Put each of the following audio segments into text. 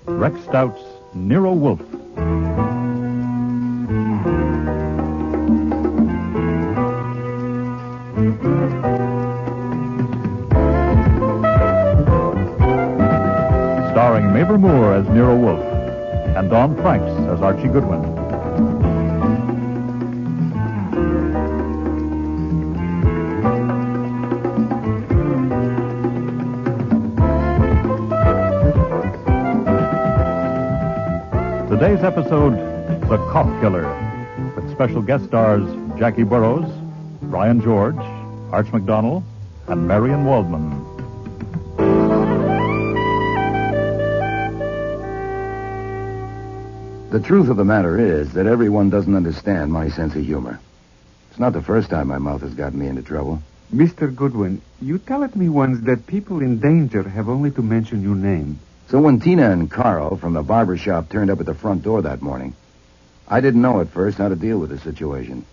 Rex Stout's Nero Wolfe. Starring Mavor Moore as Nero Wolfe and Don Francks as Archie Goodwin. Today's episode, The Cop Killer, with special guest stars Jackie Burroughs, Brian George, Arch McDonald, and Marion Waldman. The truth of the matter is that everyone doesn't understand my sense of humor. It's not the first time my mouth has gotten me into trouble. Mr. Goodwin, you told me once that people in danger have only to mention your name. So when Tina and Carl from the barbershop turned up at the front door that morning, I didn't know at first how to deal with the situation.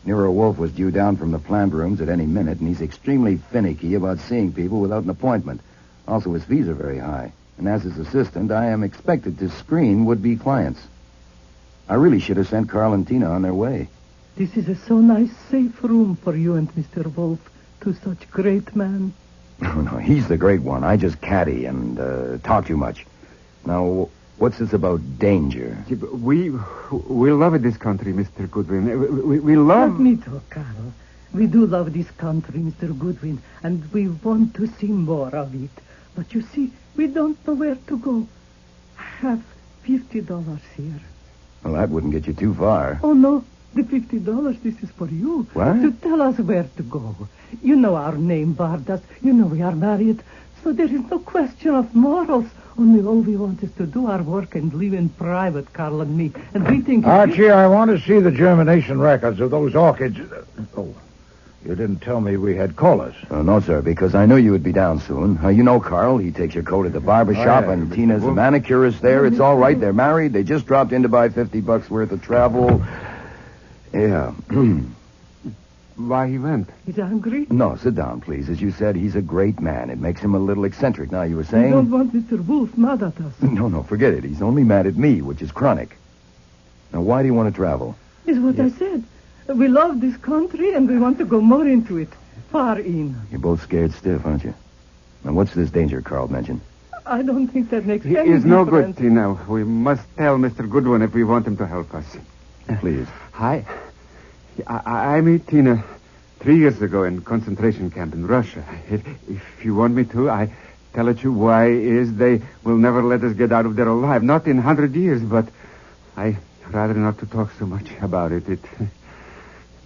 Nero Wolfe was due down from the plant rooms at any minute, and he's extremely finicky about seeing people without an appointment. Also, his fees are very high, and as his assistant, I am expected to screen would-be clients. I really should have sent Carl and Tina on their way. This is a so nice, safe room for you and Mr. Wolfe, two such great men. No, he's the great one. I just caddy and talk too much. Now, what's this about danger? We love this country, Mr. Goodwin. We love... Let me talk, Carl. We do love this country, Mr. Goodwin, and we want to see more of it. But you see, we don't know where to go. I have $50 here. Well, that wouldn't get you too far. Oh, no. The $50, this is for you. What? To tell us where to go. You know our name, Vardas. You know we are married. So there is no question of morals. Only all we want is to do our work and live in private, Carl and me. And we think... Archie, I want to see the germination records of those orchids. Oh, you didn't tell me we had callers. Oh, no, sir, because I knew you would be down soon. You know Carl. He takes your coat at the barbershop, and Tina's the manicurist there. It's all right. They're married. They just dropped in to buy $50 worth of travel. Yeah. Why he went? He's angry? No, sit down, please. As you said, he's a great man. It makes him a little eccentric. Now, you were saying... We don't want Mr. Wolfe mad at us. No, forget it. He's only mad at me, which is chronic. Now, why do you want to travel? It's what I said. We love this country, and we want to go more into it. Far in. You're both scared stiff, aren't you? Now, what's this danger Carl mentioned? I don't think that makes any He difference. is no good, Tina. We must tell Mr. Goodwin if we want him to help us. Please. Hi. I met Tina 3 years ago in concentration camp in Russia. If you want me to, I tell it you why is they will never let us get out of there alive. Not in 100 years, but I rather not to talk so much about it. It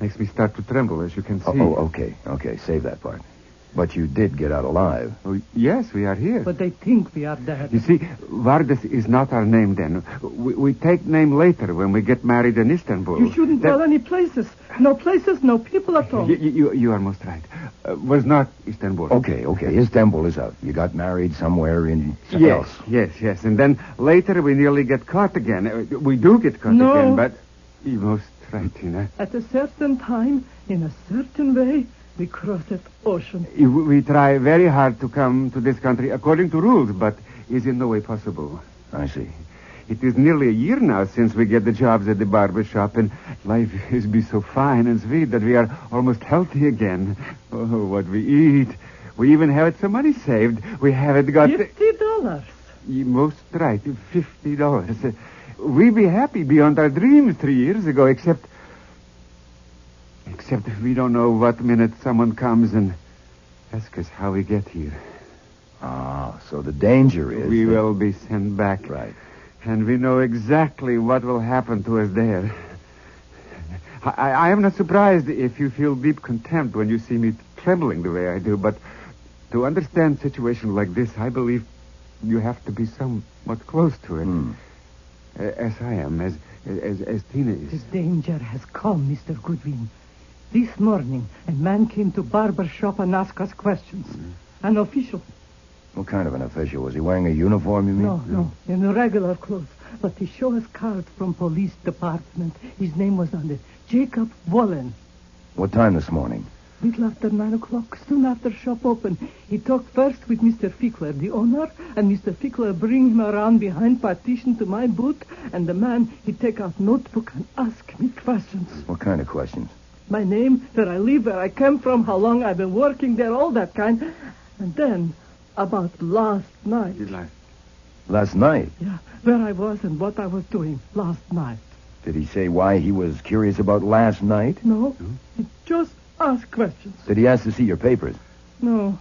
makes me start to tremble, as you can see. Oh, okay. Save that part. But you did get out alive. Oh, yes, we are here. But they think we are dead. You see, Vardas is not our name then. We take name later when we get married in Istanbul. You shouldn't tell any places. No places, no people at all. You are most right. Was not Istanbul. Okay. Istanbul is out. You got married somewhere in... else. Yes. And then later we nearly get caught again. We do get caught again, but... You're most right, Tina. At a certain time, in a certain way... We cross that ocean. We try very hard to come to this country according to rules, but is in no way possible. I see. It is nearly a year now since we get the jobs at the barbershop, and life has been so fine and sweet that we are almost healthy again. Oh, what we eat. We even have some money saved. We haven't got... $50. You're most right, $50. We be happy beyond our dreams 3 years ago, except if we don't know what minute someone comes and asks us how we get here. Ah, so the danger is... We will be sent back. Right. And we know exactly what will happen to us there. I am not surprised if you feel deep contempt when you see me trembling the way I do, but to understand situations like this, I believe you have to be somewhat close to it. As I am, as Tina is. The danger has come, Mr. Goodwin. This morning, a man came to barbershop and asked us questions. An official. What kind of an official? Was he wearing a uniform, you mean? No, in regular clothes. But he showed us cards from police department. His name was on it. Jacob Wallen. What time this morning? Little after 9 o'clock, soon after shop open. He talked first with Mr. Fickler, the owner, and Mr. Fickler bring him around behind partition to my booth, and the man, he take out notebook and ask me questions. What kind of questions? My name, where I live, where I came from, how long I've been working there, all that kind. And then, about last night. Last night? Yeah, where I was and what I was doing last night. Did he say why he was curious about last night? No, he just asked questions. Did he ask to see your papers? No,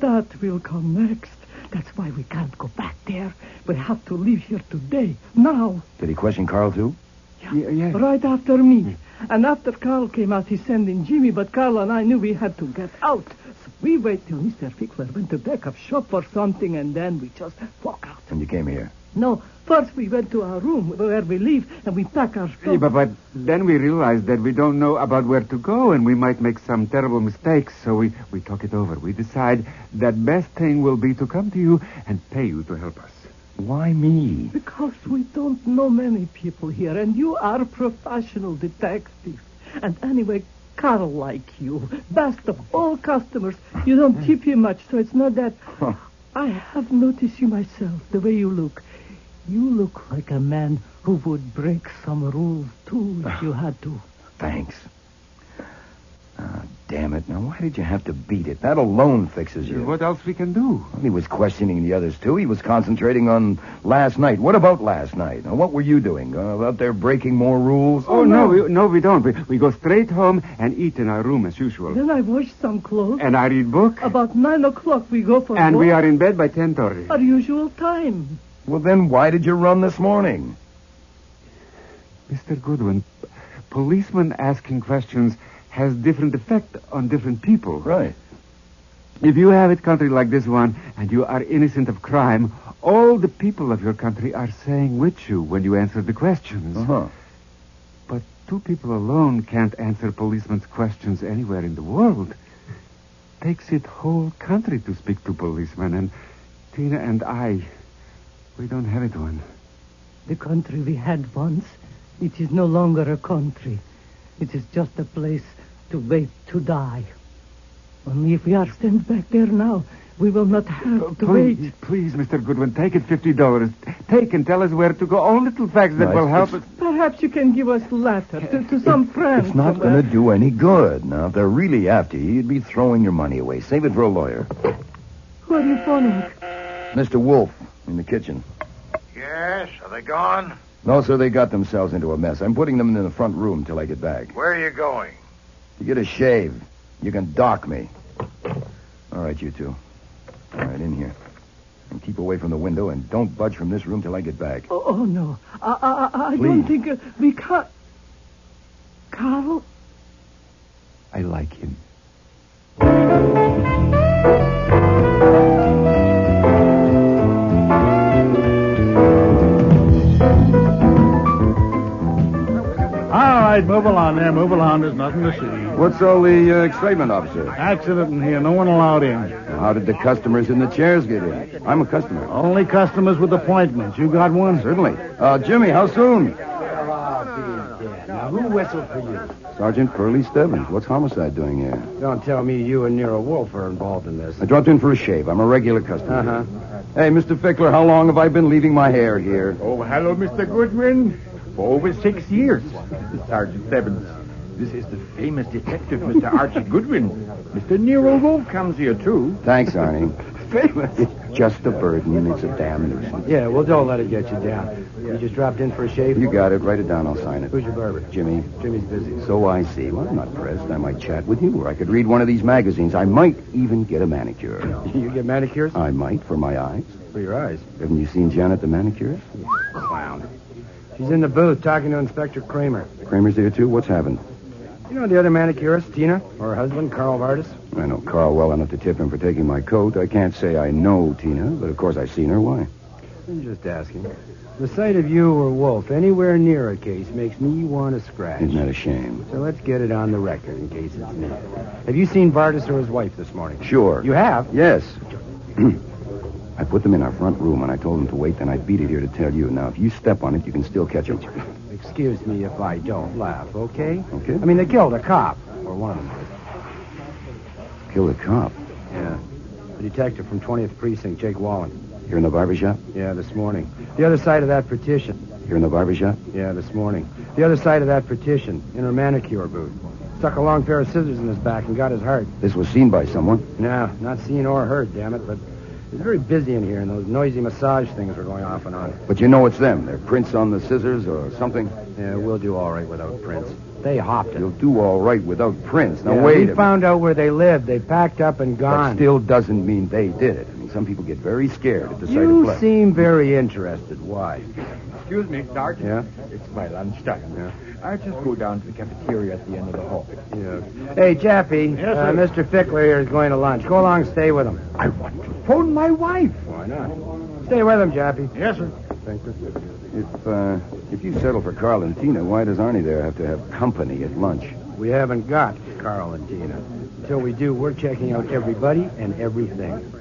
that will come next. That's why we can't go back there. We have to leave here today, now. Did he question Carl, too? Yeah. Right after me. And after Carl came out, he sent in Jimmy, but Carl and I knew we had to get out. So we wait till Mr. Fickler went to back up shop for something, and then we just walk out. And you came here? No, first we went to our room where we live, and we pack our stuff. Yeah, but then we realized that we don't know about where to go, and we might make some terrible mistakes, so we talk it over. We decide that best thing will be to come to you and pay you to help us. Why me? Because we don't know many people here, and you are a professional detective. And anyway, Carl like you, best of all customers. You don't tip him much, so it's not that... I have noticed you myself, the way you look. You look like a man who would break some rules, too, if you had to. Thanks. Damn it. Now, why did you have to beat it? That alone fixes you. What else we can do? Well, he was questioning the others, too. He was concentrating on last night. What about last night? Now, what were you doing? Out there breaking more rules? Oh, no, we don't. We go straight home and eat in our room as usual. Then I wash some clothes. And I read book. About 9 o'clock we go for And walk. we are in bed by 10:30. Our usual time. Well, then why did you run this morning? Mr. Goodwin, policemen asking questions has different effect on different people. Right. If you have a country like this one and you are innocent of crime, all the people of your country are saying with you when you answer the questions. Uh-huh. But two people alone can't answer policemen's questions anywhere in the world. Takes it whole country to speak to policemen, and Tina and I, we don't have it one. The country we had once, it is no longer a country. It is just a place to wait to die. Only if we are sent back there now, we will not have to wait. Please, Mr. Goodwin, take it $50. Take and tell us where to go. All little facts that will help us. Perhaps you can give us a letter to some friends. It's not going to do any good. Now, if they're really after you, you'd be throwing your money away. Save it for a lawyer. Who are you phoning? Mr. Wolfe, in the kitchen. Yes? Are they gone? No, sir, they got themselves into a mess. I'm putting them in the front room till I get back. Where are you going? You get a shave. You can dock me. All right, you two. All right, in here. And keep away from the window and don't budge from this room till I get back. Oh no. I don't think we can't... Carl? I like him. All right, move along there. Move along. There's nothing to see. What's all the excitement, officer? Accident in here. No one allowed in. How did the customers in the chairs get in? I'm a customer. Only customers with appointments. You got one? Certainly. Jimmy, how soon? Now, who whistled for you? Sergeant Pearlie Stebbins. What's homicide doing here? Don't tell me you and Nero Wolfe are involved in this. I dropped in for a shave. I'm a regular customer. Uh-huh. Hey, Mr. Fickler, how long have I been leaving my hair here? Oh, hello, Mr. Goodwin. For over 6 years. Sergeant Stebbins. This is the famous detective, Mr. Archie Goodwin. Mr. Nero Wolfe comes here, too. Thanks, Arnie. Famous. It's just a burden, and it's a damn nuisance. Yeah, well, don't let it get you down. You just dropped in for a shave? You got it. Write it down. I'll sign it. Who's your barber? Jimmy. Jimmy's busy. So I see. Well, I'm not pressed. I might chat with you, or I could read one of these magazines. I might even get a manicure. You get manicures? I might, for my eyes. For your eyes. Haven't you seen Janet, the manicurist? Clown. She's in the booth talking to Inspector Cramer. Kramer's there, too? What's happened? You know the other manicurist, Tina? Or her husband, Carl Vardis? I know Carl well enough to tip him for taking my coat. I can't say I know Tina, but of course I've seen her. Why? I'm just asking. The sight of you or Wolfe anywhere near a case makes me want to scratch. Isn't that a shame? So let's get it on the record in case it's me. Have you seen Vardis or his wife this morning? Sure. You have? Yes. I put them in our front room, and I told them to wait, then I beat it here to tell you. Now, if you step on it, you can still catch them. Excuse me if I don't laugh, okay? Okay. I mean, they killed a cop, or one of them. Killed a cop. Yeah. The detective from 20th Precinct, Jake Wallen. Here in the barbershop? Yeah, this morning. The other side of that partition. Here in the barbershop? Yeah, this morning. The other side of that partition, in her manicure booth. Stuck a long pair of scissors in his back and got his heart. This was seen by someone? No, not seen or heard, damn it, but it's very busy in here, and those noisy massage things were going off and on. But you know it's them. Their prints on the scissors or something? Yeah, we'll do all right without prints. They hopped it. You'll do all right without prints. Now, Yeah, wait a we minute. found out where they lived. They packed up and That gone. still doesn't mean they did it. I mean, some people get very scared at the sight of You blood. seem very interested. Why? Excuse me, Sergeant. Yeah? It's my lunchtime. Yeah. I'll just go down to the cafeteria at the end of the hall. Yeah. Hey, Chappie. Yes, sir. Mr. Fickler here is going to lunch. Go along, stay with him. I want to phone my wife. Why not? Stay with him, Chappie. Yes, sir. Thank you. If you settle for Carl and Tina, why does Arnie there have to have company at lunch? We haven't got Carl and Tina. Until we do, we're checking out everybody and everything.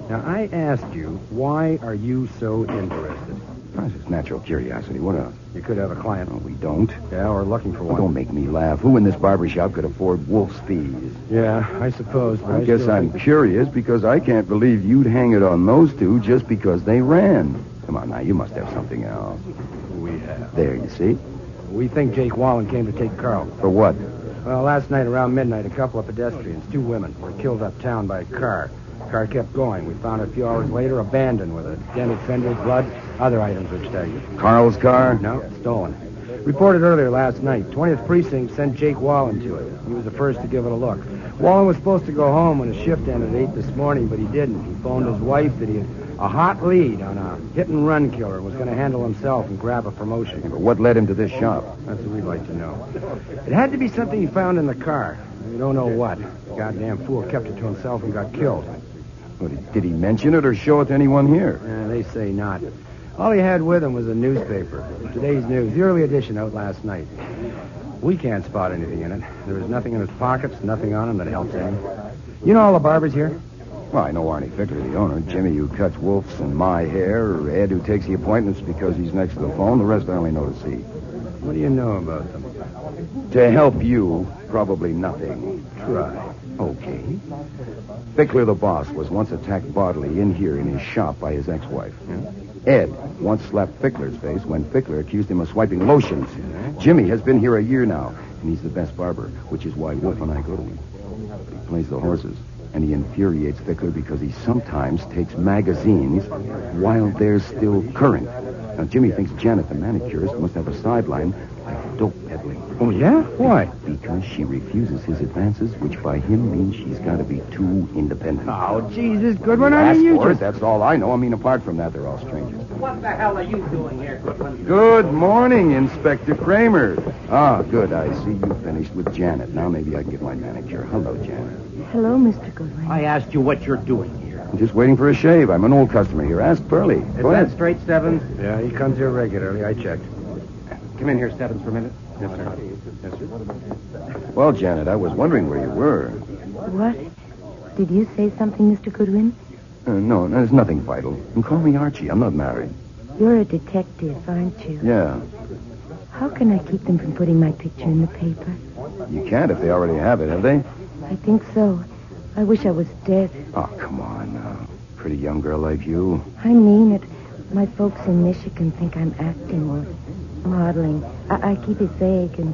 Now, I asked you, why are you so interested? That's just natural curiosity. What else? You could have a client. No, we don't. Yeah, we're looking for Well, one. don't make me laugh. Who in this barbershop could afford Wolf's fees? Yeah, I suppose. But I guess still I'm think- curious because I can't believe you'd hang it on those two just because they ran. Come on now, you must have something else. We have. There, you see? We think Jake Wallen came to take Carl. For what? Well, last night around midnight, a couple of pedestrians, 2 women, were killed uptown by a car. The car kept going. We found it a few hours later abandoned with a dented fender, blood, other items which tagged it. Carl's car? No, stolen. Reported earlier last night. 20th Precinct sent Jake Wallen to it. He was the first to give it a look. Wallen was supposed to go home when his shift ended at 8 this morning, but he didn't. He phoned his wife that he had a hot lead on a hit-and-run killer and was going to handle himself and grab a promotion. But what led him to this shop? That's what we'd like to know. It had to be something he found in the car. We don't know what. The goddamn fool kept it to himself and got killed. Well, did he mention it or show it to anyone here? They say not. All he had with him was a newspaper. Today's News, the early edition out last night. We can't spot anything in it. There was nothing in his pockets, nothing on him that helps any. You know all the barbers here? Well, I know Arnie Fickler, the owner. Jimmy, who cuts Wolf's and my hair. Or Ed, who takes the appointments because he's next to the phone. The rest I only know to see. What do you know about them? To help you, probably nothing. Try. Okay. Fickler, the boss, was once attacked bodily in here in his shop by his ex-wife. Ed once slapped Fickler's face when Fickler accused him of swiping lotions. Jimmy has been here a year now, and he's the best barber, which is why Wolf and I go to him. He plays the horses, and he infuriates Fickler because he sometimes takes magazines while they're still current. Now, Jimmy thinks Janet, the manicurist, must have a sideline like dope peddling. Oh, yeah? Why? Because she refuses his advances, which by him means she's got to be too independent. Oh, Jesus, Goodwin, I Ask mean, you for it, just... that's all I know. I mean, apart from that, they're all strangers. What the hell are you doing here, Goodwin? Good morning, Inspector Cramer. Ah, good. I see you finished with Janet. Now maybe I can get my manicure. Hello, Janet. Hello, Mr. Goodwin. I asked you what you're doing here. I'm just waiting for a shave. I'm an old customer here. Ask Pearlie. Is Go that ahead. straight, Stebbins? Yeah, he comes here regularly. I checked. Come in here, Stebbins, for a minute. Yes, sir. Yes, sir. Well, Janet, I was wondering where you were. What? Did you say something, Mr. Goodwin? No, there's nothing vital. And call me Archie. I'm not married. You're a detective, aren't you? Yeah. How can I keep them from putting my picture in the paper? You can't if they already have it, have they? I think so. I wish I was dead. Oh, come on now. Pretty young girl like you. I mean it. My folks in Michigan think I'm acting or modeling. I keep it vague and...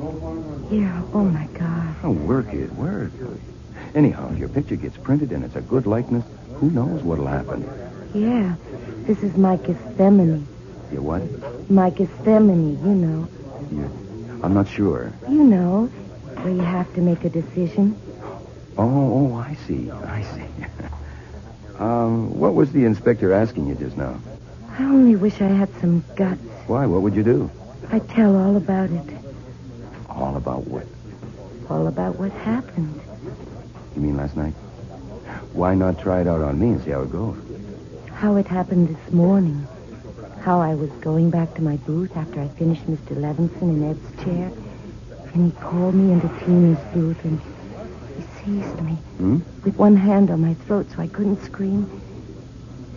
Here, oh, my God. Oh, work it, work. Anyhow, if your picture gets printed and it's a good likeness, who knows what'll happen? Yeah, this is my Gethsemane. You what? My Gethsemane, you know. I'm not sure. You know, where you have to make a decision. Oh, I see. I see. What was the inspector asking you just now? I only wish I had some guts. Why? What would you do? I'd tell all about it. All about what? All about what happened. You mean last night? Why not try it out on me and see how it goes? How it happened this morning. How I was going back to my booth after I finished Mr. Levinson in Ed's chair. And he called me into Tina's booth and he seized me with one hand on my throat so I couldn't scream.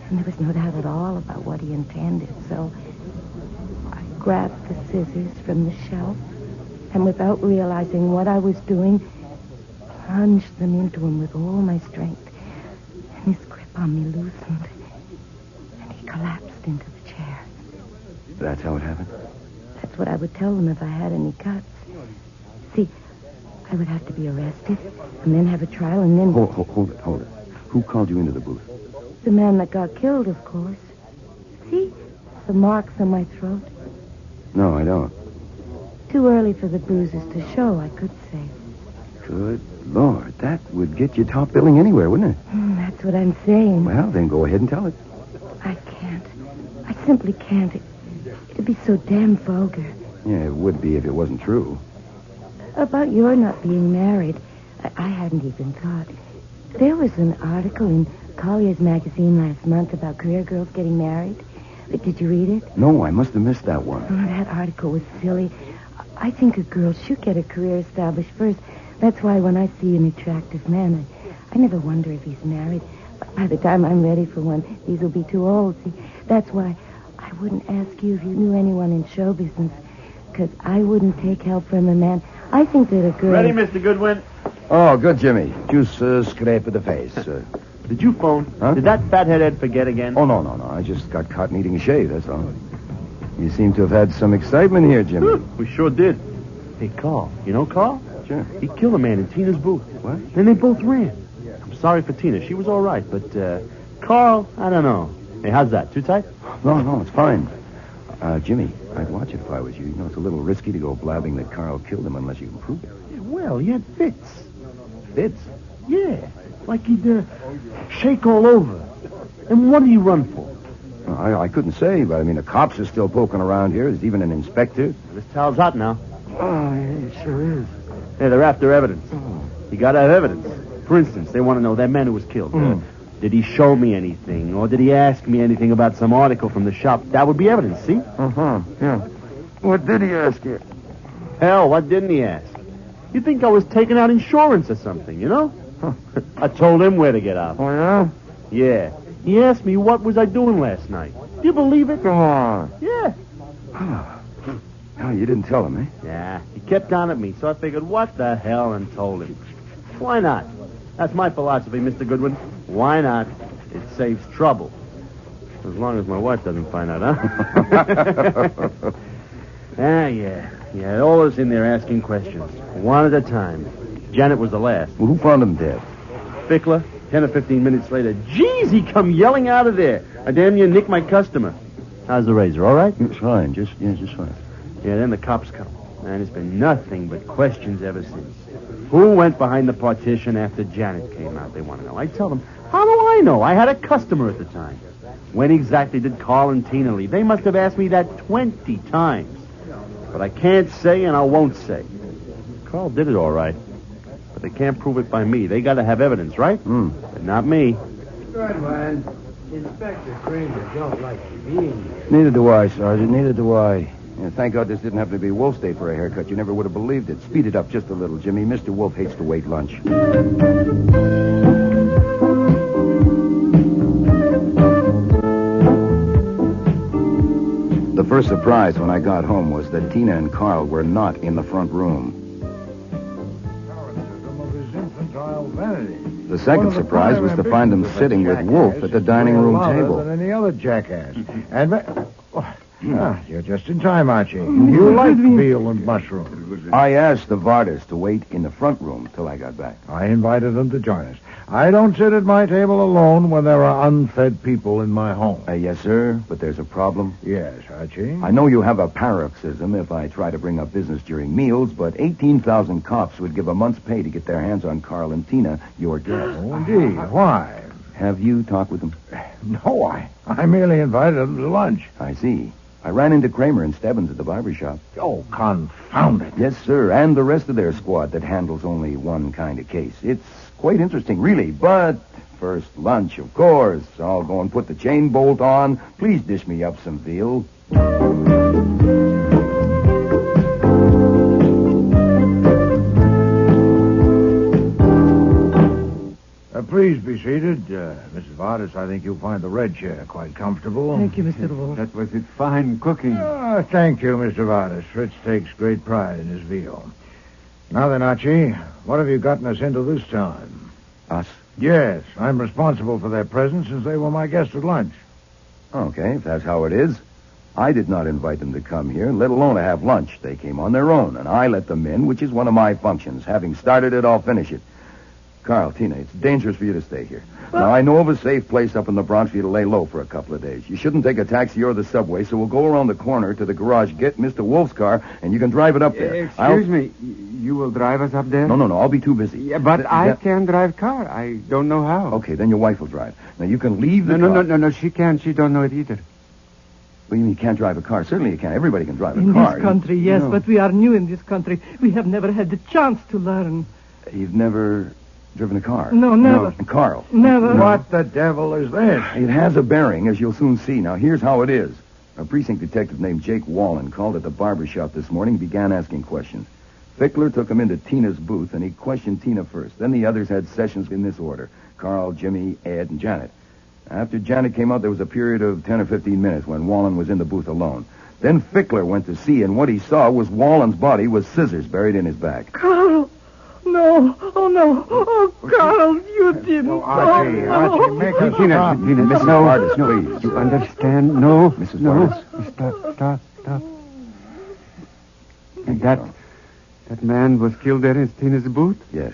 And there was no doubt at all about what he intended. So I grabbed the scissors from the shelf and without realizing what I was doing, plunged them into him with all my strength. And his grip on me loosened. And he collapsed into the chair. That's how it happened? That's what I would tell them if I had any guts. See, I would have to be arrested, and then have a trial, and then... Hold it. Who called you into the booth? The man that got killed, of course. See? The marks on my throat. No, I don't. Too early for the bruises to show, I could say. Good Lord, that would get you top billing anywhere, wouldn't it? That's what I'm saying. Well, then go ahead and tell it. I can't. I simply can't. It'd be so damn vulgar. Yeah, it would be if it wasn't true. About your not being married, I hadn't even thought. There was an article in Collier's magazine last month about career girls getting married. Did you read it? No, I must have missed that one. Oh, that article was silly. I think a girl should get a career established first. That's why when I see an attractive man, I never wonder if he's married. By the time I'm ready for one, these will be too old. See, that's why I wouldn't ask you if you knew anyone in show business, because I wouldn't take help from a man. I think that a girl... Ready, Mr. Goodwin? Oh, good, Jimmy. Just scrape of the face. Did you phone? Huh? Did that fathead forget again? Oh, no. I just got caught needing a shave, that's all. You seem to have had some excitement here, Jimmy. We sure did. Hey, Carl. You know Carl? Sure. He killed a man in Tina's booth. What? Then they both ran. I'm sorry for Tina. She was all right, but Carl, I don't know. Hey, how's that? Too tight? No, it's fine. Jimmy, I'd watch it if I was you. You know, it's a little risky to go blabbing that Carl killed him unless you can prove it. Yeah, well, he had fits. Fits? Yeah, like he'd shake all over. And what did he run for? I couldn't say, but I mean, the cops are still poking around here. There's even an inspector. This towel's hot now. Oh, it sure is. Hey, they're after evidence. You gotta have evidence. For instance, they want to know that man who was killed. Did he show me anything, or did he ask me anything about some article from the shop? That would be evidence, see? Yeah. What did he ask you? Hell, what didn't he ask? You'd think I was taking out insurance or something, you know? I told him where to get out. Oh, yeah? Yeah. He asked me what was I doing last night. Do you believe it? Come on. Yeah. No, you didn't tell him, eh? Yeah. He kept on at me, so I figured, what the hell, and told him. Why not? That's my philosophy, Mr. Goodwin. Why not? It saves trouble. As long as my wife doesn't find out, huh? Yeah, all of us in there asking questions. One at a time. Janet was the last. Well, who found him dead? Fickler, 10 or 15 minutes later. Geez, he come yelling out of there. I damn near nicked my customer. How's the razor, all right? It's fine, just fine. Yeah, then the cops come. And it's been nothing but questions ever since. Who went behind the partition after Janet came out? They want to know. I tell them, how do I know? I had a customer at the time. When exactly did Carl and Tina leave? They must have asked me that 20 times. But I can't say and I won't say. Carl did it all right. But they can't prove it by me. They got to have evidence, right? But not me. Good one. Inspector Cramer don't like you being here. Neither do I, Sergeant. Neither do I. Yeah, thank God this didn't happen to be Wolf's day for a haircut. You never would have believed it. Speed it up just a little, Jimmy. Mr. Wolfe hates to wait lunch. The first surprise when I got home was that Tina and Carl were not in the front room. The second surprise was to find them sitting with Wolfe at the dining room table. Than any other jackass. You're just in time, Archie. You like veal and mushrooms. I asked the Varders to wait in the front room till I got back. I invited them to join us. I don't sit at my table alone when there are unfed people in my home. Yes, sir, but there's a problem. Yes, Archie? I know you have a paroxysm if I try to bring up business during meals, but 18,000 cops would give a month's pay to get their hands on Carl and Tina, your guests. Oh, indeed. Why? Have you talked with them? No, I merely invited them to lunch. I see. I ran into Cramer and Stebbins at the barbershop. Oh, confound it. Yes, sir, and the rest of their squad that handles only one kind of case. It's quite interesting, really, but first lunch, of course. I'll go and put the chain bolt on. Please dish me up some veal. Please be seated. Mrs. Vardis, I think you'll find the red chair quite comfortable. Thank you, Mr. Wolfe. That was it fine cooking. Thank you, Mr. Vardis. Fritz takes great pride in his veal. Now then, Archie, what have you gotten us into this time? Us? Yes, I'm responsible for their presence since they were my guests at lunch. Okay, if that's how it is. I did not invite them to come here, let alone to have lunch. They came on their own, and I let them in, which is one of my functions. Having started it, I'll finish it. Carl, Tina, it's dangerous for you to stay here. Now, I know of a safe place up in the Bronx for you to lay low for a couple of days. You shouldn't take a taxi or the subway, so we'll go around the corner to the garage, get Mr. Wolfe's car, and you can drive it up there. Excuse me, you will drive us up there? No, I'll be too busy. Yeah, but I can drive car. I don't know how. Okay, then your wife will drive. Now, you can leave the car. No, she can't. She don't know it either. Well, you mean you can't drive a car? Certainly you can. Everybody can drive a in car. In this country, yes, but we are new in this country. We have never had the chance to learn. You've never driven a car? No, never. No. And Carl? Never. What the devil is this? It has a bearing, as you'll soon see. Now, here's how it is. A precinct detective named Jake Wallen called at the barbershop this morning and began asking questions. Fickler took him into Tina's booth, and he questioned Tina first. Then the others had sessions in this order. Carl, Jimmy, Ed, and Janet. After Janet came out, there was a period of 10 or 15 minutes when Wallen was in the booth alone. Then Fickler went to see, and what he saw was Wallen's body with scissors buried in his back. Carl! No! Oh, no! Oh, Carl, you didn't! Oh, Archie, make us stop. Tina, Mrs. no. Vardis, please. You understand? No. Mrs. No. Vardis. Stop. And that man was killed there in Tina's booth? Yes.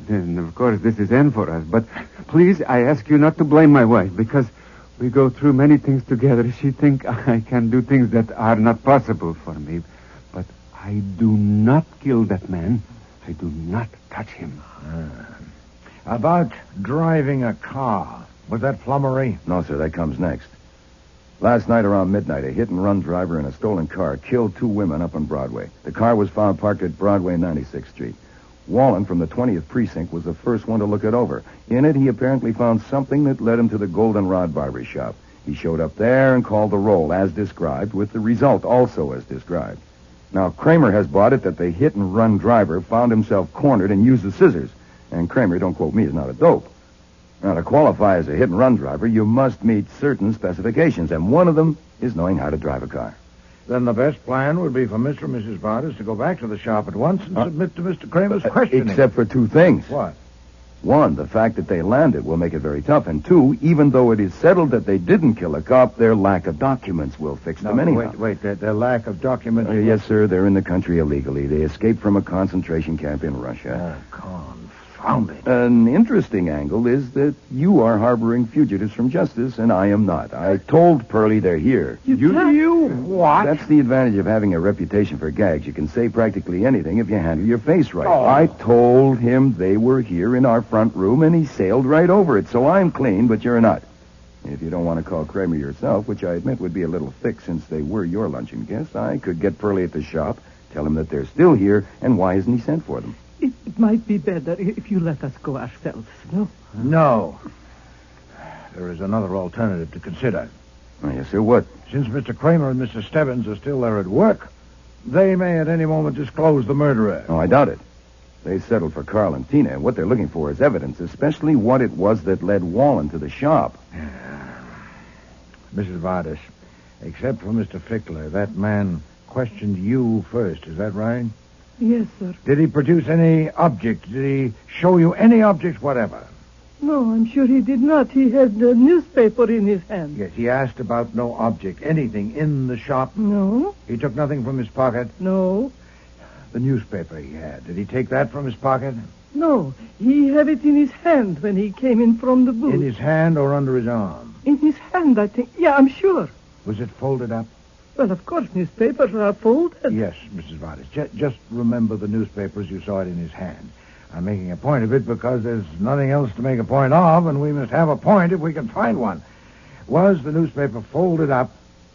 Then, of course, this is end for us. But please, I ask you not to blame my wife, because we go through many things together. She thinks I can do things that are not possible for me. But I do not kill that man. I do not touch him. About driving a car. Was that flummery? No, sir, that comes next. Last night around midnight, a hit-and-run driver in a stolen car killed 2 women up on Broadway. The car was found parked at Broadway and 96th Street. Wallen from the 20th Precinct was the first one to look it over. In it, he apparently found something that led him to the Goldenrod barbershop. He showed up there and called the roll as described, with the result also as described. Now, Cramer has bought it that the hit-and-run driver found himself cornered and used the scissors. And Cramer, don't quote me, is not a dope. Now, to qualify as a hit-and-run driver, you must meet certain specifications, and one of them is knowing how to drive a car. Then the best plan would be for Mr. and Mrs. Vardis to go back to the shop at once and submit to Mr. Cramer's questioning. Except for 2 things. What? 1, the fact that they landed will make it very tough. And 2, even though it is settled that they didn't kill a cop, their lack of documents will fix them anyhow. Wait, their lack of documents... Yes, sir, they're in the country illegally. They escaped from a concentration camp in Russia. Confound it. An interesting angle is that you are harboring fugitives from justice, and I am not. I told Pearlie they're here. You what? That's the advantage of having a reputation for gags. You can say practically anything if you handle your face right. Oh. I told him they were here in our front room, and he sailed right over it. So I'm clean, but you're not. If you don't want to call Cramer yourself, which I admit would be a little thick since they were your luncheon guests, I could get Pearlie at the shop, tell him that they're still here, and why isn't he sent for them? It might be better if you let us go ourselves, no? No. There is another alternative to consider. Oh, yes, sir, what? Since Mr. Cramer and Mr. Stebbins are still there at work, they may at any moment disclose the murderer. Oh, I doubt it. They settled for Carl and Tina, and what they're looking for is evidence, especially what it was that led Wallen to the shop. Mrs. Vardis, except for Mr. Fickler, that man questioned you first, is that right? Yes, sir. Did he produce any object? Did he show you any object whatever? No, I'm sure he did not. He had the newspaper in his hand. Yes, he asked about no object, anything in the shop? No. He took nothing from his pocket? No. The newspaper he had, did he take that from his pocket? No, he had it in his hand when he came in from the booth. In his hand or under his arm? In his hand, I think. Yeah, I'm sure. Was it folded up? Well, of course, newspapers are folded. Yes, Mrs. Vardis. Just remember the newspaper as you saw it in his hand. I'm making a point of it because there's nothing else to make a point of, and we must have a point if we can find one. Was the newspaper folded up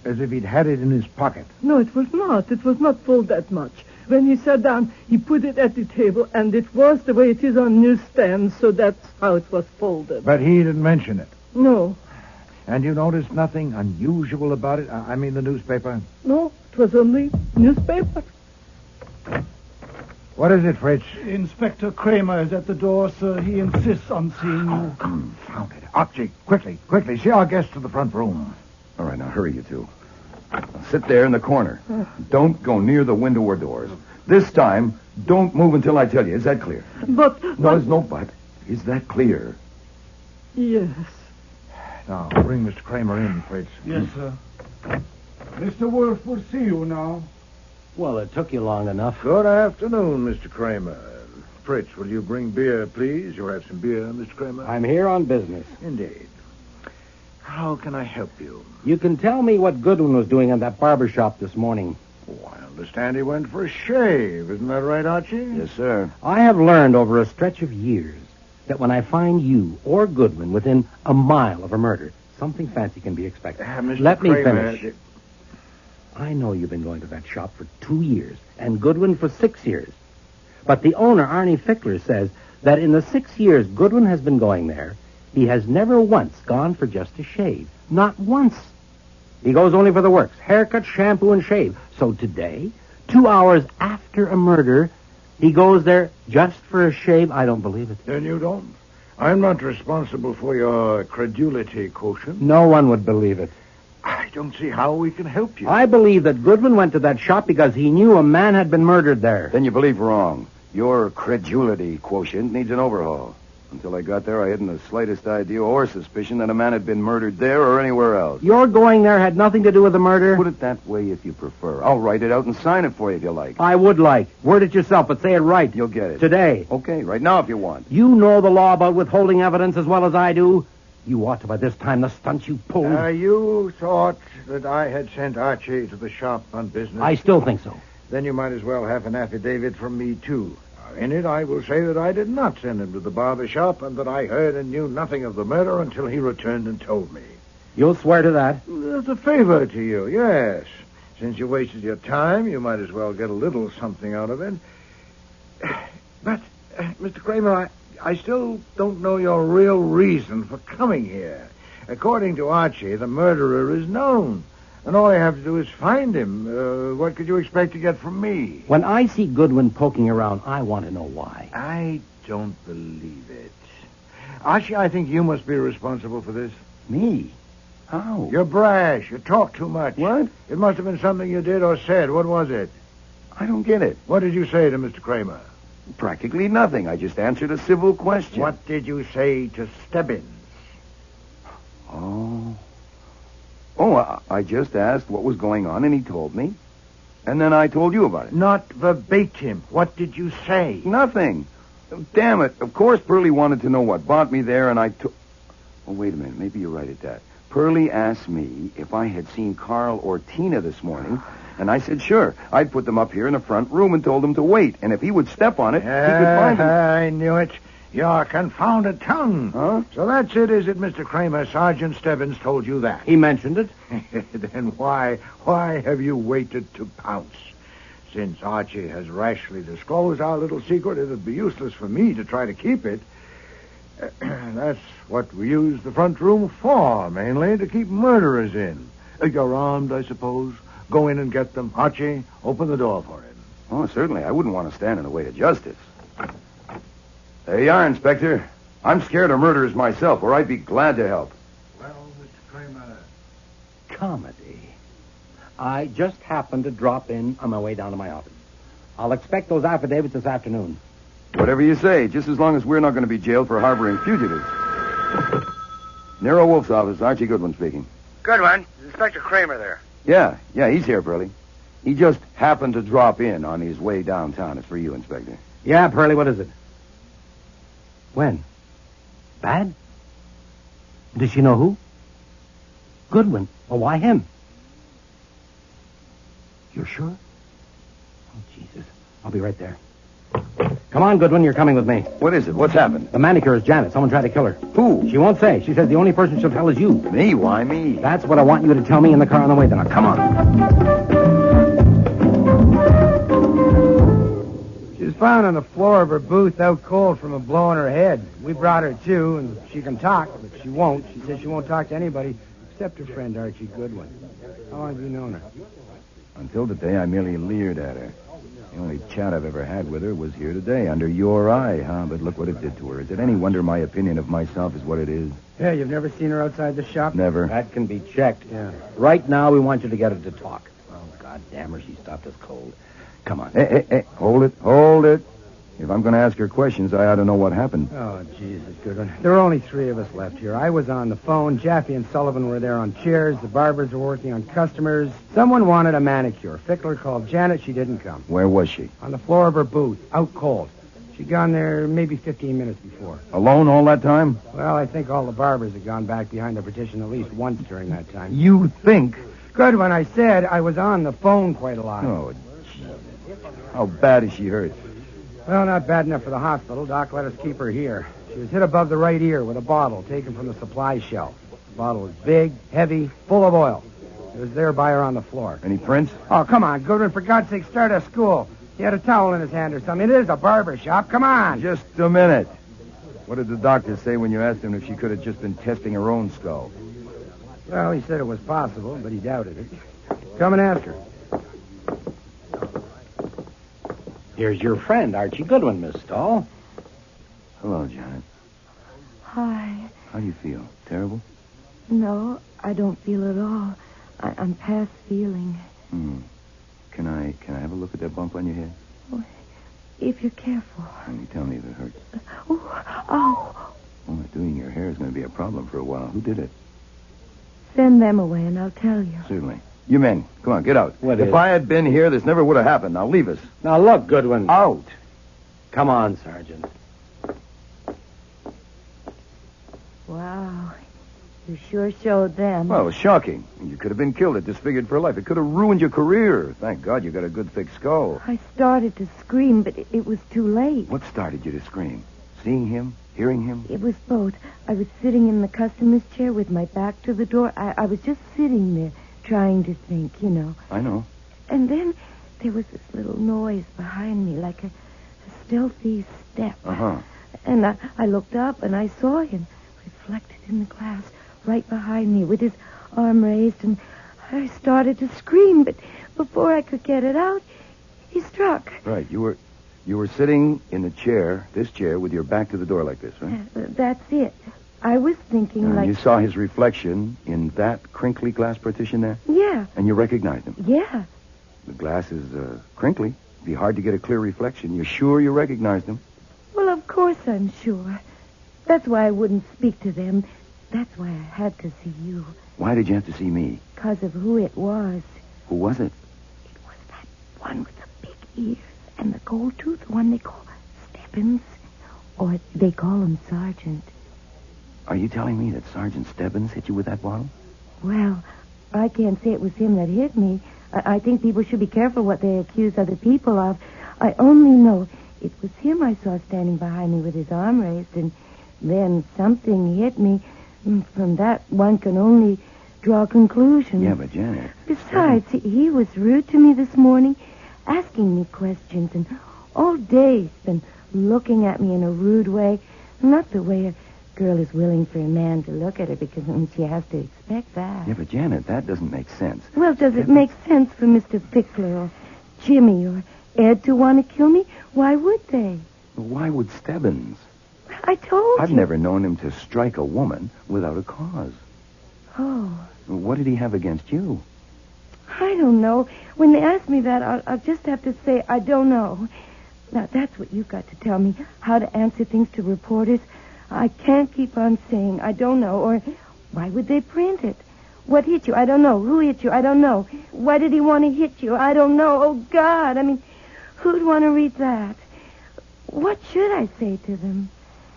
as if he'd had it in his pocket? No, it was not. It was not folded that much. When he sat down, he put it at the table, and it was the way it is on newsstands, so that's how it was folded. But he didn't mention it? No. And you noticed nothing unusual about it? I mean the newspaper? No, it was only newspaper. What is it, Fritz? Inspector Cramer is at the door, sir. He insists on seeing you. Confound it. Archie, quickly. See our guest to the front room. All right, now hurry, you two. Now, sit there in the corner. Don't go near the window or doors. This time, don't move until I tell you. Is that clear? But... No, there's no but. Is that clear? Yes. Now, bring Mr. Cramer in, Fritz. Yes, sir. Mr. Wolfe will see you now. Well, it took you long enough. Good afternoon, Mr. Cramer. Fritz, will you bring beer, please? You'll have some beer, Mr. Cramer? I'm here on business. Indeed. How can I help you? You can tell me what Goodwin was doing in that barbershop this morning. Oh, I understand he went for a shave. Isn't that right, Archie? Yes, sir. I have learned over a stretch of years that when I find you or Goodwin within a mile of a murder, something fancy can be expected. Mr. Let me Cramer, finish. I know you've been going to that shop for 2 years, and Goodwin for 6 years. But the owner, Arnie Fickler, says that in the 6 years Goodwin has been going there, he has never once gone for just a shave. Not once. He goes only for the works. Haircut, shampoo, and shave. So today, 2 hours after a murder, he goes there just for a shave? I don't believe it. Then you don't? I'm not responsible for your credulity quotient. No one would believe it. I don't see how we can help you. I believe that Goodwin went to that shop because he knew a man had been murdered there. Then you believe wrong. Your credulity quotient needs an overhaul. Until I got there, I hadn't the slightest idea or suspicion that a man had been murdered there or anywhere else. Your going there had nothing to do with the murder? Put it that way if you prefer. I'll write it out and sign it for you if you like. I would like. Word it yourself, but say it right. You'll get it. Today. Okay, right now if you want. You know the law about withholding evidence as well as I do. You ought to by this time, the stunts you pulled. You thought that I had sent Archie to the shop on business? I still think so. Then you might as well have an affidavit from me, too. In it, I will say that I did not send him to the barber shop and that I heard and knew nothing of the murder until he returned and told me. You'll swear to that? That's a favor to you, yes. Since you wasted your time, you might as well get a little something out of it. But, Mr. Cramer, I still don't know your real reason for coming here. According to Archie, the murderer is known. And all I have to do is find him. What could you expect to get from me? When I see Goodwin poking around, I want to know why. I don't believe it. Archie, I think you must be responsible for this. Me? How? You're brash. You talk too much. What? It must have been something you did or said. What was it? I don't get it. What did you say to Mr. Cramer? Practically nothing. I just answered a civil question. What did you say to Stebbins? I just asked what was going on, and he told me. And then I told you about it. Not verbatim. What did you say? Nothing. Damn it. Of course Pearlie wanted to know what brought me there, and I took... Oh, wait a minute. Maybe you're right at that. Pearlie asked me if I had seen Carl or Tina this morning, and I said sure. I'd put them up here in the front room and told him to wait, and if he would step on it, he could find them. I knew it. Your confounded tongue. Huh? So that's it, is it, Mr. Cramer? Sergeant Stebbins told you that. He mentioned it. Then why have you waited to pounce? Since Archie has rashly disclosed our little secret, it'd be useless for me to try to keep it. That's what we use the front room for, mainly, to keep murderers in. You're armed, I suppose. Go in and get them. Archie, open the door for him. Oh, certainly. I wouldn't want to stand in the way of justice. There you are, Inspector. I'm scared of murderers myself, or I'd be glad to help. Well, Mr. Cramer... Comedy. I just happened to drop in on my way down to my office. I'll expect those affidavits this afternoon. Whatever you say, just as long as we're not going to be jailed for harboring fugitives. Nero Wolfe's office, Archie Goodwin speaking. Goodwin, is Inspector Cramer there? Yeah, he's here, Pearlie. He just happened to drop in on his way downtown. It's for you, Inspector. Yeah, Pearlie, what is it? When? Bad? Does she know who? Goodwin. Well, why him? You're sure? Oh, Jesus. I'll be right there. Come on, Goodwin, you're coming with me. What is it? What's happened? The manicure is Janet. Someone tried to kill her. Who? She won't say. She says the only person she'll tell is you. Me? Why me? That's what I want you to tell me in the car on the way. Then come on. She was found on the floor of her booth out cold from a blow on her head. We brought her to, and she can talk, but she won't. She says she won't talk to anybody except her friend Archie Goodwin. How long have you known her? Until today, I merely leered at her. The only chat I've ever had with her was here today, under your eye, huh? But look what it did to her. Is it any wonder my opinion of myself is what it is? Yeah, you've never seen her outside the shop? Never. That can be checked. Yeah. Right now, we want you to get her to talk. Oh, God damn her, she stopped us cold. come on. Hey, hold it. If I'm going to ask her questions, I ought to know what happened. Oh, Jesus, Goodwin. There are only 3 of us left here. I was on the phone. Jaffe and Sullivan were there on chairs. The barbers were working on customers. Someone wanted a manicure. Fickler called Janet. She didn't come. Where was she? On the floor of her booth, out cold. She'd gone there maybe 15 minutes before. Alone all that time? Well, I think all the barbers had gone back behind the partition at least once during that time. You think? Goodwin, I said I was on the phone quite a lot. Oh, gee. How bad is she hurt? Well, not bad enough for the hospital. Doc let us keep her here. She was hit above the right ear with a bottle taken from the supply shelf. The bottle was big, heavy, full of oil. It was there by her on the floor. Any prints? Oh, come on, Goodwin. For God's sake, start at school. He had a towel in his hand or something. It is a barber shop. Come on. Just a minute. What did the doctor say when you asked him if she could have just been testing her own skull? Well, he said it was possible, but he doubted it. Come and ask her. Here's your friend, Archie Goodwin, Miss Stahl. Hello, Janet. Hi. How do you feel? Terrible? No, I don't feel at all. I'm past feeling. Can I have a look at that bump on your head? Oh, if you're careful. Can you tell me if it hurts? Oh. Well, doing your hair is going to be a problem for a while. Who did it? Send them away and I'll tell you. Certainly. You men, come on, get out. What if is? I had been here, this never would have happened. Now leave us. Now, look, Goodwin. Out. Come on, Sergeant. Wow. You sure showed them. Well, it was shocking. You could have been killed or disfigured for life. It could have ruined your career. Thank God you got a good thick skull. I started to scream, but it was too late. What started you to scream? Seeing him? Hearing him? It was both. I was sitting in the customer's chair with my back to the door. I was just sitting there, trying to think, you know. I know. And then there was this little noise behind me, like a stealthy step. Uh-huh. And I looked up, and I saw him reflected in the glass right behind me with his arm raised, and I started to scream, but before I could get it out, he struck. Right. You were sitting in the chair, this chair, with your back to the door like this, right? That's it. I was thinking And like... you saw his reflection in that crinkly glass partition there? Yeah. And you recognized him? Yeah. The glass is crinkly. It'd be hard to get a clear reflection. You're sure you recognized him? Well, of course I'm sure. That's why I wouldn't speak to them. That's why I had to see you. Why did you have to see me? Because of who it was. Who was it? It was that one with the big ears and the gold tooth, the one they call Stebbins. Or they call him Sergeant. Are you telling me that Sergeant Stebbins hit you with that bottle? Well, I can't say it was him that hit me. I think people should be careful what they accuse other people of. I only know it was him I saw standing behind me with his arm raised, and then something hit me. From that, one can only draw conclusions. Yeah, but Janet... Besides, he was rude to me this morning, asking me questions, and all day he's been looking at me in a rude way. Not the way a girl is willing for a man to look at her, because she has to expect that. Yeah, but Janet, that doesn't make sense. Well, does it make sense for Mr. Fickler or Jimmy or Ed to want to kill me? Why would they? Why would Stebbins? I told you. I've never known him to strike a woman without a cause. Oh. What did he have against you? I don't know. When they ask me that, I'll just have to say I don't know. Now, that's what you've got to tell me, how to answer things to reporters. I can't keep on saying I don't know, or why would they print it? What hit you? I don't know. Who hit you? I don't know. Why did he want to hit you? I don't know. Oh, God. I mean, who'd want to read that? What should I say to them?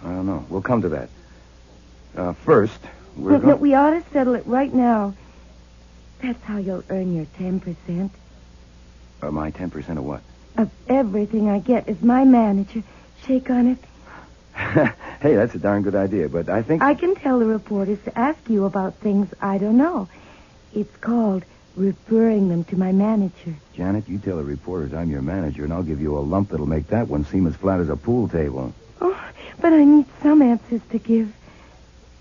I don't know. We'll come to that. First, No, we ought to settle it right now. That's how you'll earn your 10%. My 10% of what? Of everything I get as my manager. Shake on it. Hey, that's a darn good idea, but I think... I can tell the reporters to ask you about things I don't know. It's called referring them to my manager. Janet, you tell the reporters I'm your manager, and I'll give you a lump that'll make that one seem as flat as a pool table. Oh, but I need some answers to give.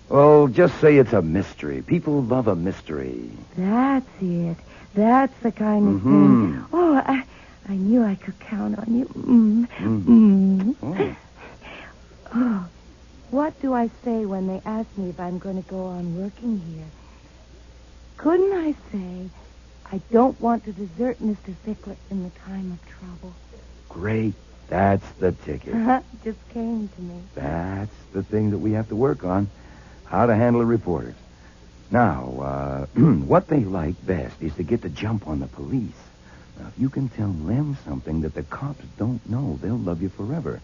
Well, just say it's a mystery. People love a mystery. That's it. That's the kind of thing. Oh, I knew I could count on you. Oh, what do I say when they ask me if I'm going to go on working here? Couldn't I say I don't want to desert Mr. Fickler in the time of trouble. Great. That's the ticket. Just came to me. That's the thing that we have to work on. How to handle a reporter. Now, what they like best is to get the jump on the police. Now, if you can tell them something that the cops don't know, they'll love you forever.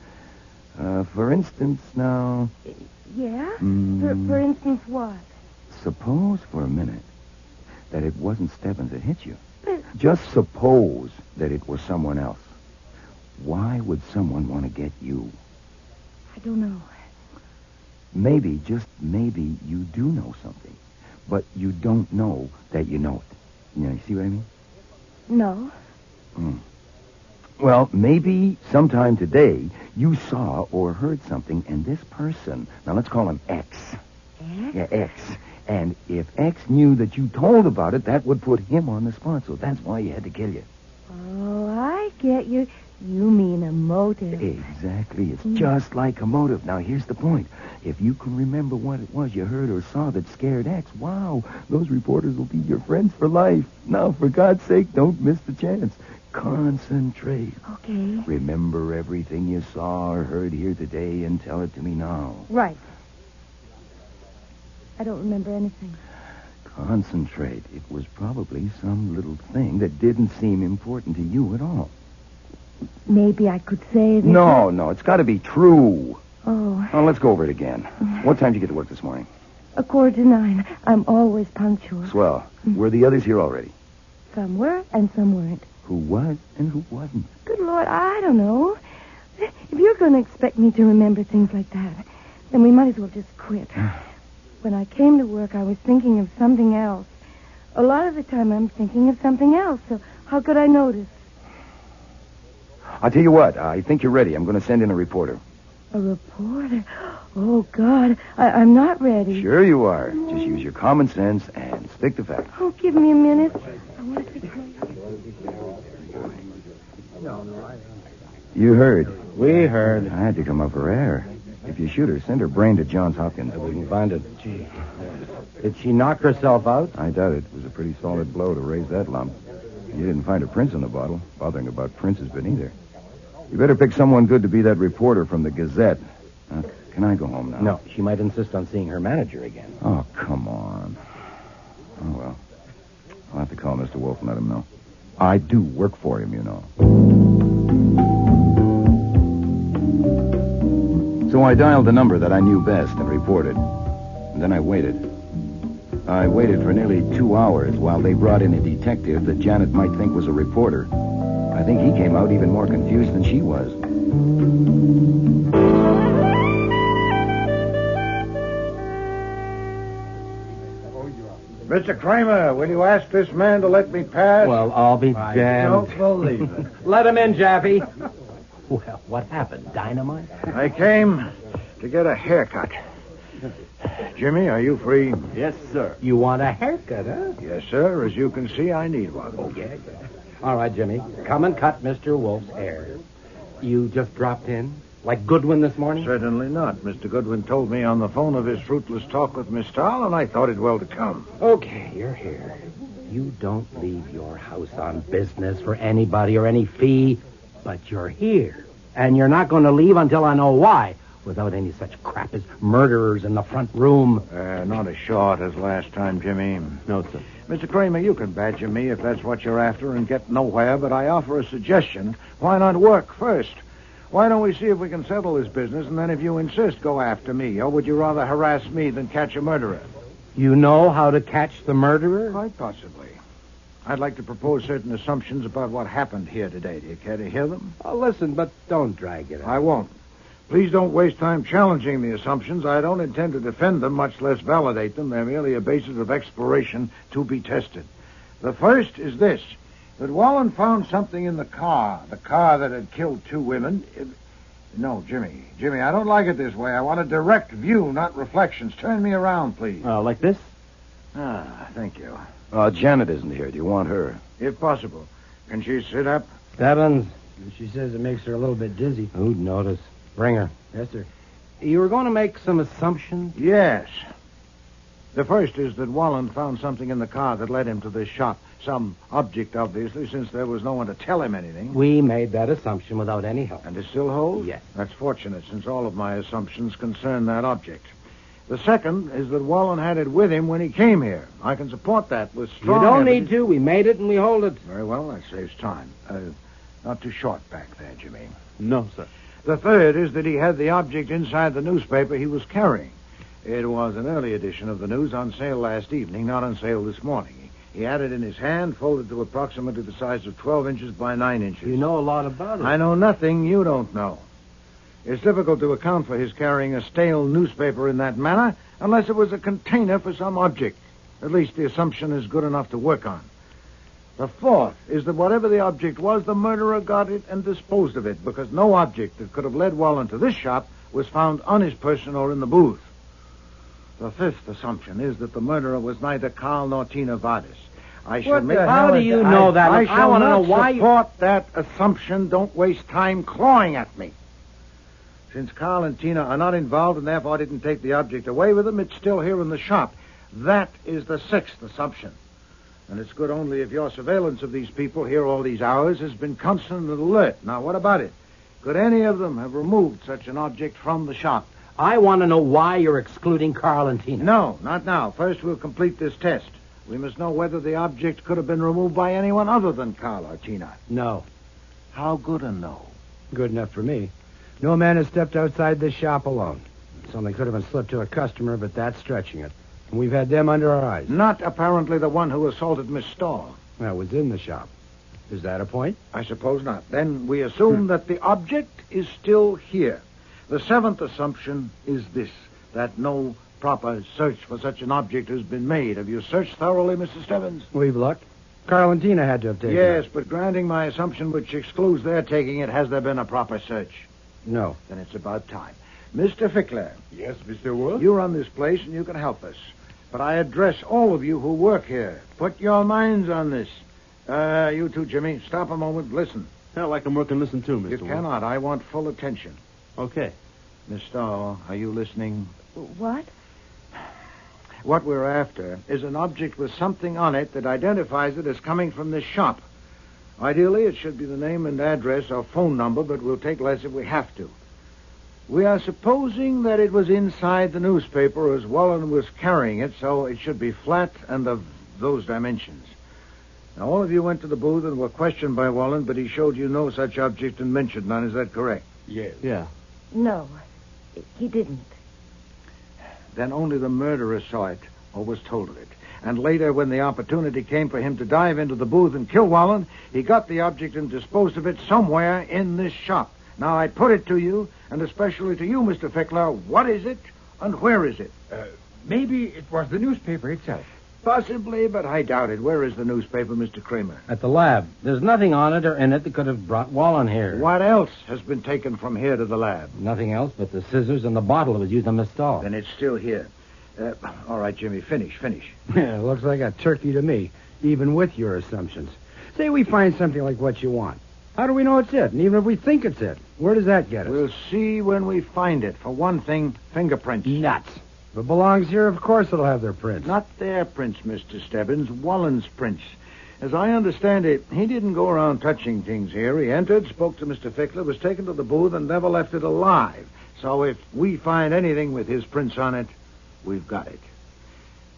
For instance, now... Yeah? For instance, what? Suppose for a minute that it wasn't Stebbins that hit you. But... Just suppose that it was someone else. Why would someone want to get you? I don't know. Maybe, just maybe, you do know something. But you don't know that you know it. You see what I mean? No. Well, maybe sometime today you saw or heard something, and this person, now let's call him X. X? Yeah, X. And if X knew that you told about it, that would put him on the spot, so that's why he had to kill you. Oh, I get you. You mean a motive. Exactly. It's just like a motive. Now, here's the point. If you can remember what it was you heard or saw that scared X, wow, those reporters will be your friends for life. Now, for God's sake, don't miss the chance. Concentrate. Okay. Remember everything you saw or heard here today and tell it to me now. Right. I don't remember anything. Concentrate. It was probably some little thing that didn't seem important to you at all. Maybe I could say that... No, it's got to be true. Oh. Now, let's go over it again. What time did you get to work this morning? 9:15. I'm always punctual. Swell. Were the others here already? Some were and some weren't. Who was and who wasn't? Good Lord, I don't know. If you're going to expect me to remember things like that, then we might as well just quit. When I came to work, I was thinking of something else. A lot of the time, I'm thinking of something else, so how could I notice? I'll tell you what. I think you're ready. I'm going to send in a reporter. A reporter? Oh, God, I'm not ready. Sure you are. Just use your common sense and stick to facts. Oh, give me a minute. I want to think. You heard. We heard. I had to come up for air. If you shoot her, send her brain to Johns Hopkins. We can find it. Gee. Did she knock herself out? I doubt it. It was a pretty solid blow to raise that lump. You didn't find a prince in the bottle. Bothering about princes, but neither. You better pick someone good to be that reporter from the Gazette. Can I go home now? No, she might insist on seeing her manager again. Oh, come on. Oh, well. I'll have to call Mr. Wolfe and let him know. I do work for him, you know. So I dialed the number that I knew best and reported. And then I waited. I waited for nearly 2 hours while they brought in a detective that Janet might think was a reporter. I think he came out even more confused than she was. Mr. Cramer, will you ask this man to let me pass? Well, I'll be I damned. don't believe it. Let him in, Jaffee. Well, what happened? Dynamite? I came to get a haircut. Jimmy, are you free? Yes, sir. You want a haircut, huh? Yes, sir. As you can see, I need one. Oh, yeah. All right, Jimmy. Come and cut Mr. Wolfe's hair. You just dropped in? Like Goodwin this morning? Certainly not. Mr. Goodwin told me on the phone of his fruitless talk with Miss Stahl, and I thought it well to come. Okay, you're here. You don't leave your house on business for anybody or any fee, but you're here. And you're not going to leave until I know why, without any such crap as murderers in the front room. Not as short as last time, Jimmy. No, sir. Mr. Cramer, you can badger me if that's what you're after and get nowhere, but I offer a suggestion. Why not work first? Why don't we see if we can settle this business, and then if you insist, go after me? Or would you rather harass me than catch a murderer? You know how to catch the murderer? Quite possibly. I'd like to propose certain assumptions about what happened here today. Do you care to hear them? Oh, listen, but don't drag it out. I won't. Please don't waste time challenging the assumptions. I don't intend to defend them, much less validate them. They're merely a basis of exploration to be tested. The first is this, that Wallen found something in the car that had killed 2 women. No, Jimmy, I don't like it this way. I want a direct view, not reflections. Turn me around, please. Like this? Thank you. Janet isn't here. Do you want her? If possible. Can she sit up? Stebbins. She says it makes her a little bit dizzy. Who'd notice? Bring her. Yes, sir. You were going to make some assumptions? Yes. The first is that Wallen found something in the car that led him to this shop. Some object, obviously, since there was no one to tell him anything. We made that assumption without any help. And it still holds? Yes. That's fortunate, since all of my assumptions concern that object. The second is that Wallen had it with him when he came here. I can support that with strong You don't evidence. need to. We made it and we hold it. Very well, that saves time. Not too short back there, Jimmy. No, sir. The third is that he had the object inside the newspaper he was carrying. It was an early edition of the news on sale last evening, not on sale this morning. He had it in his hand, folded to approximately the size of 12 inches by 9 inches. You know a lot about it. I know nothing you don't know. It's difficult to account for his carrying a stale newspaper in that manner unless it was a container for some object. At least the assumption is good enough to work on. The fourth is that whatever the object was, the murderer got it and disposed of it, because no object that could have led Wallen to this shop was found on his person or in the booth. The fifth assumption is that the murderer was neither Carl nor Tina Vardis. How do you know that? I I want to know not why support that assumption. Don't waste time clawing at me. Since Carl and Tina are not involved and therefore didn't take the object away with them, it's still here in the shop. That is the sixth assumption. And it's good only if your surveillance of these people here all these hours has been constant and alert. Now, what about it? Could any of them have removed such an object from the shop? I want to know why you're excluding Carl and Tina. No, not now. First, we'll complete this test. We must know whether the object could have been removed by anyone other than Carl or Tina. No. How good a no? Good enough for me. No man has stepped outside this shop alone. Something could have been slipped to a customer, but that's stretching it. And we've had them under our eyes. Not apparently the one who assaulted Miss Stahl. That was in the shop. Is that a point? I suppose not. Then we assume that the object is still here. The seventh assumption is this, that no proper search for such an object has been made. Have you searched thoroughly, Mr. Stebbins? We've looked. Carl and Tina had to have taken Yes, it. but granting my assumption which excludes their taking it, has there been a proper search? No. Then it's about time. Mr. Fickler. Yes, Mr. Wolfe? You run this place and you can help us. But I address all of you who work here. Put your minds on this. You too, Jimmy. Stop a moment. Listen. Hell, I can work and listen too, Mr. You Wolfe. cannot. I want full attention. Okay. Miss Stahl, are you listening? What? What we're after is an object with something on it that identifies it as coming from this shop. Ideally, it should be the name and address or phone number, but we'll take less if we have to. We are supposing that it was inside the newspaper as Wallen was carrying it, so it should be flat and of those dimensions. Now, all of you went to the booth and were questioned by Wallen, but he showed you no such object and mentioned none. Is that correct? Yes. Yeah. No, he didn't. Then only the murderer saw it or was told of it. And later, when the opportunity came for him to dive into the booth and kill Wallen, he got the object and disposed of it somewhere in this shop. Now, I put it to you, and especially to you, Mr. Fickler, what is it and where is it? Maybe it was the newspaper itself. Possibly, but I doubt it. Where is the newspaper, Mr. Cramer? At the lab. There's nothing on it or in it that could have brought Wallen here. What else has been taken from here to the lab? Nothing else but the scissors and the bottle that was used on Miss Stahl. Then it's still here. All right, Jimmy, finish. Yeah, looks like a turkey to me, even with your assumptions. Say we find something like what you want. How do we know it's it? And even if we think it's it, where does that get us? We'll see when we find it. For one thing, fingerprints. Nuts. If it belongs here, of course it'll have their prints. Not their prints, Mr. Stebbins. Wallen's prints. As I understand it, he didn't go around touching things here. He entered, spoke to Mr. Fickler, was taken to the booth, and never left it alive. So if we find anything with his prints on it, we've got it.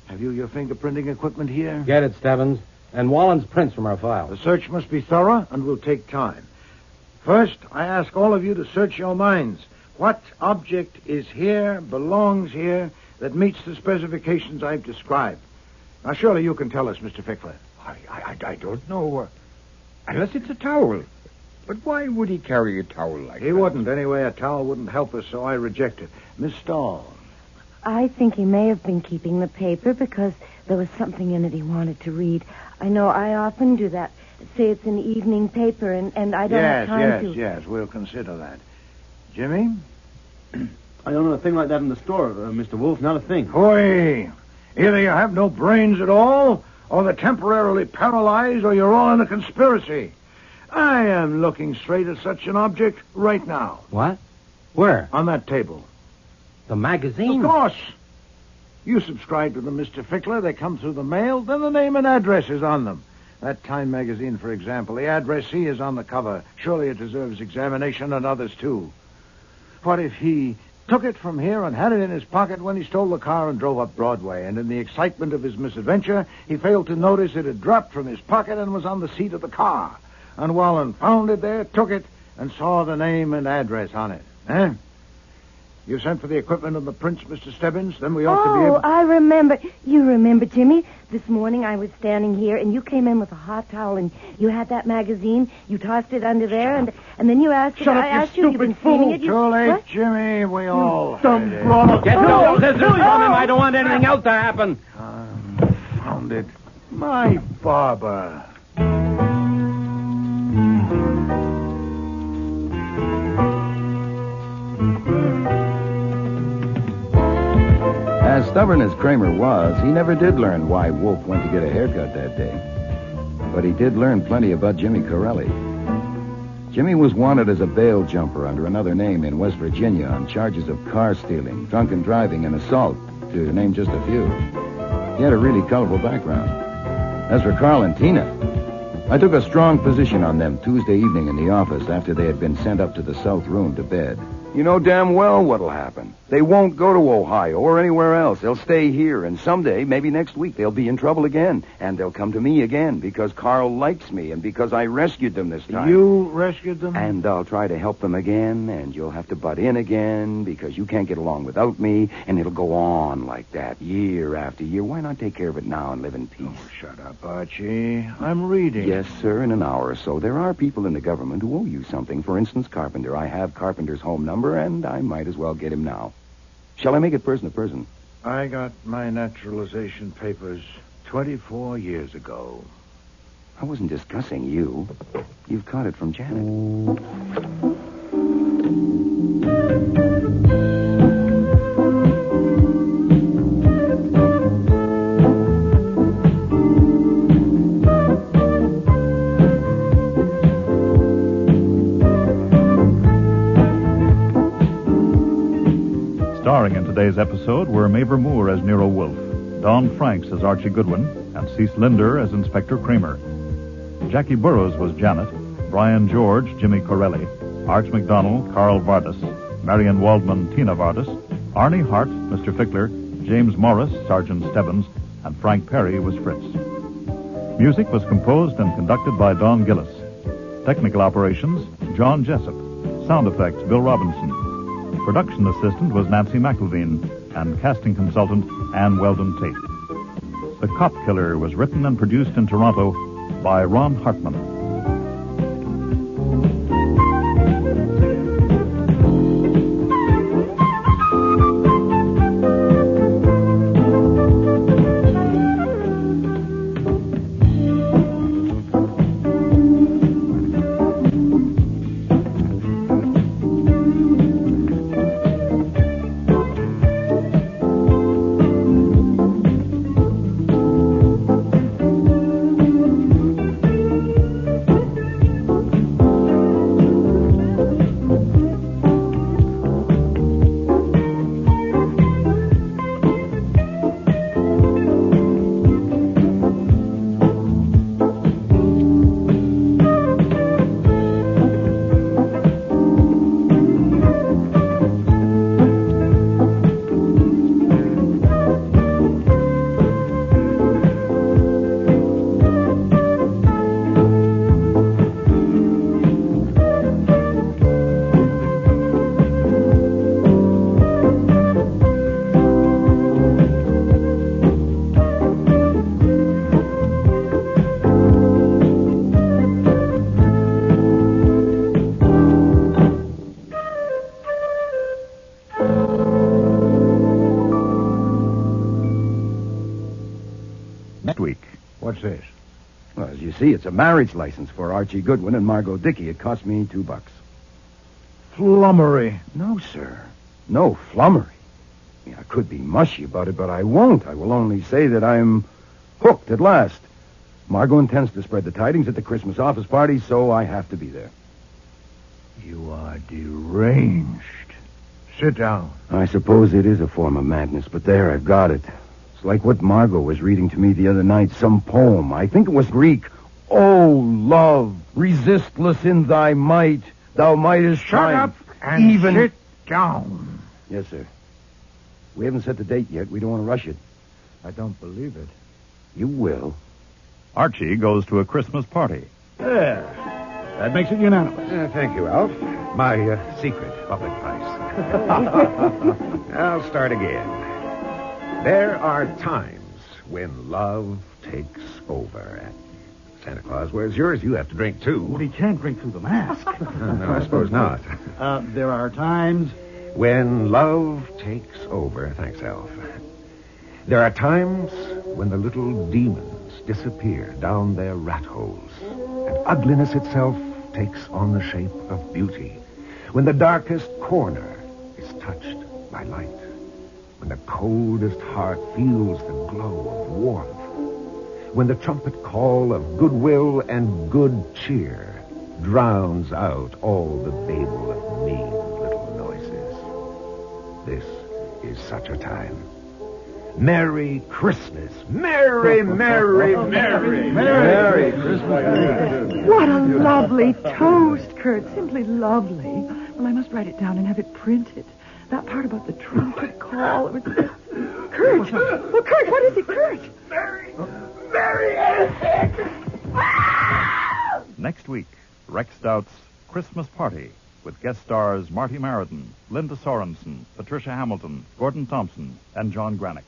Have you your fingerprinting equipment here? Get it, Stebbins. And Wallen's prints from our file. The search must be thorough and will take time. First, I ask all of you to search your minds. What object is here, belongs here, that meets the specifications I've described? Now, surely you can tell us, Mr. Fickler. I don't know. Unless it's a towel. But why would he carry a towel like that? He wouldn't. Anyway, a towel wouldn't help us, so I reject it. Miss Stahl. I think he may have been keeping the paper because there was something in it he wanted to read. I know I often do that. Say it's an evening paper, and I don't have time to... Yes, we'll consider that. Jimmy? I don't know a thing like that in the store, Mr. Wolfe. Not a thing. Hoy! Either you have no brains at all, or they're temporarily paralyzed, or you're all in a conspiracy. I am looking straight at such an object right now. What? Where? On that table. The magazine? Of course. You subscribe to them, Mr. Fickler. They come through the mail. Then the name and address is on them. That Time magazine, for example, the addressee is on the cover. Surely it deserves examination, and others, too. What if he took it from here and had it in his pocket when he stole the car and drove up Broadway, and in the excitement of his misadventure, he failed to notice it had dropped from his pocket and was on the seat of the car. And Wallen found it there, took it, and saw the name and address on it. Eh? You sent for the equipment and the prints, Mr. Stebbins? Then we ought to be able... Oh, I remember. You remember, Jimmy? This morning I was standing here, and you came in with a hot towel, and you had that magazine. You tossed it under there, and then you asked... Shut up, I asked you you've been stupid fool! it. Too late, What? Jimmy. We all... Get those scissors from him. I don't want anything else to happen. Found it. My barber. As stubborn as Cramer was, he never did learn why Wolfe went to get a haircut that day. But he did learn plenty about Jimmy Corelli. Jimmy was wanted as a bail jumper under another name in West Virginia on charges of car stealing, drunken driving, and assault, to name just a few. He had a really colorful background. As for Carl and Tina, I took a strong position on them Tuesday evening in the office after they had been sent up to the south room to bed. You know damn well what'll happen. They won't go to Ohio or anywhere else. They'll stay here, and someday, maybe next week, they'll be in trouble again. And they'll come to me again because Carl likes me and because I rescued them this time. You rescued them? And I'll try to help them again, and you'll have to butt in again because you can't get along without me, and it'll go on like that year after year. Why not take care of it now and live in peace? Oh, shut up, Archie. I'm reading. Yes, sir, in an hour or so. There are people in the government who owe you something. For instance, Carpenter. I have Carpenter's home number, and I might as well get him now. Shall I make it person to person? I got my naturalization papers 24 years ago. I wasn't discussing you. You've caught it from Janet. Starring in today's episode were Mavor Moore as Nero Wolfe, Don Francks as Archie Goodwin, and Cec Linder as Inspector Cramer. Jackie Burroughs was Janet, Brian George, Jimmy Corelli, Arch McDonald, Carl Vardas, Marion Waldman, Tina Vardas, Arnie Hart, Mr. Fickler, James Morris, Sergeant Stebbins, and Frank Perry was Fritz. Music was composed and conducted by Don Gillis. Technical operations, John Jessup. Sound effects, Bill Robinson. Production assistant was Nancy McElveen, and casting consultant, Ann Weldon Tate. The Cop Killer was written and produced in Toronto by Ron Hartmann. What's this? Well, as you see, it's a marriage license for Archie Goodwin and Margot Dickey. It cost me $2. Flummery. No, sir. No flummery. I could be mushy about it, but I won't. I will only say that I'm hooked at last. Margot intends to spread the tidings at the Christmas office party, so I have to be there. You are deranged. Sit down. I suppose it is a form of madness, but there, I've got it. It's like what Margot was reading to me the other night, some poem. I think it was Greek. Oh, love, resistless in thy might, thou mightest Shut up and sit down. Yes, sir. We haven't set the date yet. We don't want to rush it. I don't believe it. You will. Archie goes to a Christmas party. There. That makes it unanimous. Thank you, Alf. My secret public price. I'll start again. There are times when love takes over. Santa Claus, where's yours? You have to drink, too. Well, he can't drink through the mask. No, I suppose not. There are times... When love takes over. Thanks, Alf. There are times when the little demons disappear down their rat holes, and ugliness itself takes on the shape of beauty. When the darkest corner is touched by light. When the coldest heart feels the glow of warmth. When the trumpet call of goodwill and good cheer drowns out all the babel of mean little noises. This is such a time. Merry Christmas. Merry, merry, merry. Merry Christmas. What a lovely toast, Kurt. Simply lovely. Well, I must write it down and have it printed. That part about the trumpet call. It was... Kurt! Oh, Kurt, what is it, Kurt? Merry Next week, Rex Stout's Christmas Party with guest stars Marty Mariden, Linda Sorensen, Patricia Hamilton, Gordon Thompson, and John Granick.